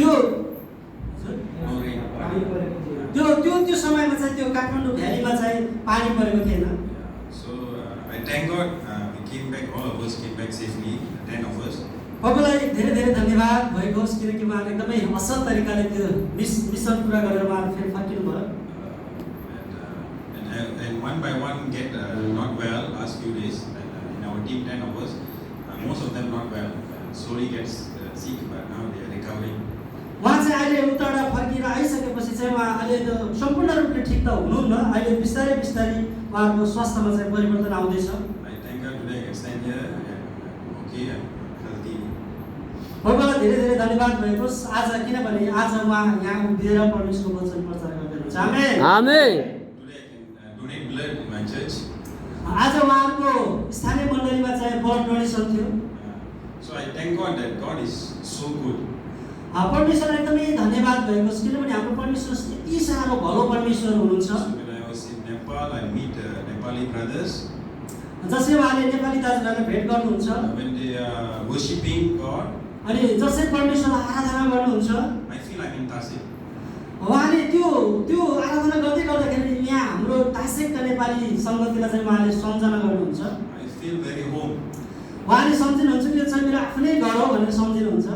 त्यो No rain. त्यो समयमा चाहिँ त्यो काठमाडौँ भ्यालीमा चाहिँ पानी परेको थिएन। So I thank God we came back, all of us came back safely, 10 of us. प्रभुलाई धेरै धेरै धन्यवाद भएको होस् किनकि उहाँले एकदमै असल तरिकाले त्यो मिसन पुरा गरेर उहाँले फेरि फर्किनु भयो। And one by one get not well last few days. In our team, 10 of us, most of them not well. Slowly gets sick, but now they are recovering. उहाँ चाहिँ अहिले उताबाट फर्किएर आइसकेपछि चाहिँ उहाँ अहिले त सम्पूर्ण रूपले ठिक त हुनुहुन्न, अहिले बिस्तारै बिस्तारै उहाँको स्वास्थ्यमा चाहिँ परिवर्तन आउँदैछ। I thank God today I can stand here and okay and healthy. प्रभुलाई धेरै धेरै धन्यवाद भएको होस् आज, किनभने आज उहाँ यहाँ उभिएर परमेश्वरको वचन प्रचार गर्दैहुनुहुन्छ। आमेन। आमेन। Today I can donate blood in my church. आज उहाँको स्थानीय मण्डलीमा चाहिँ ब्लड डोनेसन थियो। So I thank God that God is so good. परमेश्वरलाई एकदमै धन्यवाद भएको छ किनभने हाम्रो परमेश्वर यति साह्रो भलो परमेश्वर हुनुहुन्छ। So when I was in Nepal, I meet Nepali brothers. जसले उहाँले नेपाली दाजुभाइलाई भेट गर्नुहुन्छ, When they are worshiping God, अनि जसले परमेश्वरलाई आराधना गर्नुहुन्छ, I feel I'm in Tasik. उहाँले त्यो आराधना गर्दै गर्दाखेरि यहाँ हाम्रो तासेकका नेपाली सङ्गतिलाई चाहिँ उहाँले सम्झना गर्नुहुन्छ। I feel very home. उहाँले सम्झिनुहुन्छ कि यो चाहिँ मेरो आफ्नै घर हो भनेर सम्झिनुहुन्छ।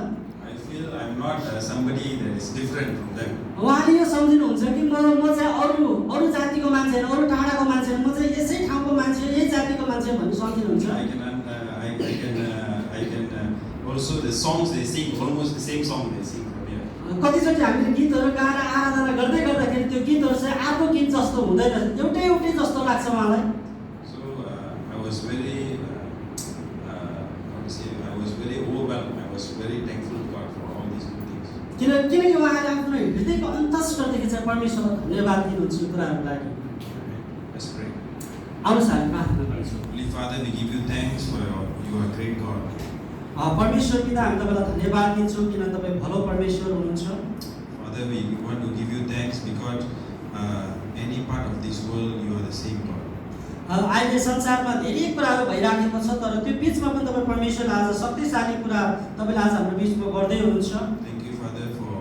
I feel I'm not somebody that is different from them. उहाँले यो सम्झिनुहुन्छ कि म चाहिँ अरू जातिको मान्छे होइन, अरू टाढाको मान्छे होइन, म चाहिँ यसै ठाउँको मान्छे, यही जातिको मान्छे भन्ने सम्झिनुहुन्छ। I can also the songs they sing, almost the same song they sing from here. कतिचोटि हामीले गीतहरू गाएर आराधना गर्दै गर्दाखेरि त्यो गीतहरू चाहिँ अर्को गीत जस्तो हुँदैन, एउटै जस्तो लाग्छ उहाँलाई। So I was very, I was very overwhelmed. I was very thankful to God for all these good things. किनकि उहाँले आफ्नो हृदयको अन्तस्टरदेखि चाहिँ परमेश्वरलाई धन्यवाद दिनुहुन्छ यो कुराहरूको लागि। Let's pray. आउनुहोस् हामी प्रार्थना गर्छौँ। Holy Father, we give you thanks for you are great God. परमेश्वर पिता हामी तपाईँलाई धन्यवाद दिन्छौँ किन तपाईँ भलो परमेश्वर हुनुहुन्छ। Father, we want to give you thanks because any part of this world you are the same God. अहिले संसारमा धेरै कुराहरू भइराखेको छ तर त्यो बिचमा पनि तपाईँ परमेश्वर आज शक्तिशाली कुरा तपाईँले आज हाम्रो बिचमा गर्दै हुनुहुन्छ। Thank you, Father, for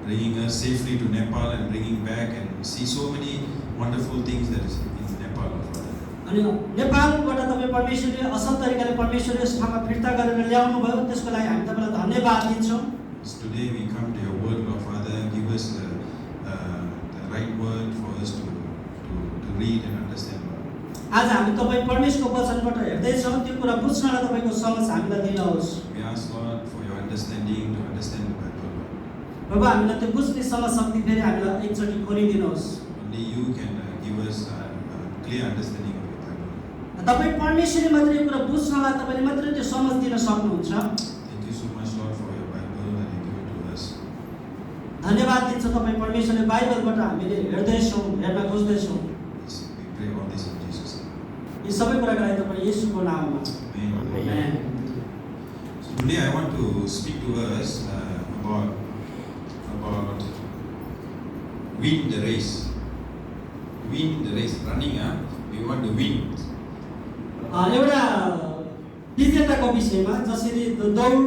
bringing us safely to Nepal and bringing back and see so many wonderful things that is in Nepal, Father. अनि नेपालबाट तपाईँ परमेश्वरले असल तरिकाले परमेश्वरले यस ठाउँमा फिर्ता गरेर ल्याउनु भयो, त्यसको लागि हामी तपाईँलाई धन्यवाद दिन्छौँ। Today we come to your word, Lord Father, give us the right word for us to read and understand. आज हामी तपाईँ परमेश्वरको वचनबाट हेर्दैछौँ, त्यो कुरा बुझ्नलाई तपाईँको समझ हामीलाई दिनुहोस्। We ask, Lord, for your understanding to understand the Bible. प्रभु हामीलाई त्यो बुझ्ने समझ शक्ति फेरि हामीलाई एकचोटि खोलिदिनुहोस्। Only you can give us clear understanding of your Bible. तपाईँ परमेश्वरले मात्रै यो कुरा बुझ्नलाई तपाईँले मात्रै त्यो समझ दिन सक्नुहुन्छ। Thank you so much, Lord, for your Bible that you give it to us. धन्यवाद दिन्छ तपाईँ परमेश्वरले बाइबलबाट हामीले हेर्दैछौँ, हेर्न खोज्दैछौँ। We pray all this in Jesus' name. यी सबै कुराको लागि तपाईँ येशूको नाममा। Amen. Amen. So today I want to speak to us about win the race. Win the race. Running, we want to win. एउटा विजेताको विषयमा जसरी दौड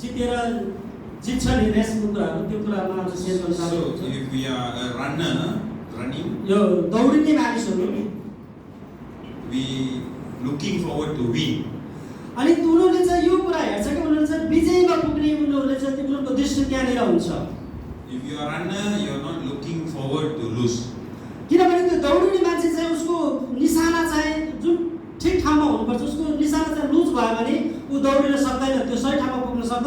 जितेर जित्छ नि रेसको कुराहरू त्यो कुरामा आज सेयर गर्न So चाहन्छु। if we are a runner running, यो दौडिने मानिसहरू we looking forward to win. अनि उनीहरूले चाहिँ यो कुरा हेर्छ कि उनीहरूले चाहिँ विजयमा पुग्ने उनीहरूले चाहिँ उनीहरूको दृष्टि त्यहाँनिर हुन्छ। If you are a runner, you are not looking forward to lose. किनभने त्यो दौडिने मान्छे चाहिँ उसको निशाना चाहिँ जुन ठिक ठाउँमा हुनुपर्छ, उसको निशाना चाहिँ लुज भयो भने ऊ दौडिन सक्दैन, त्यो सही ठाउँमा पुग्न सक्दैन।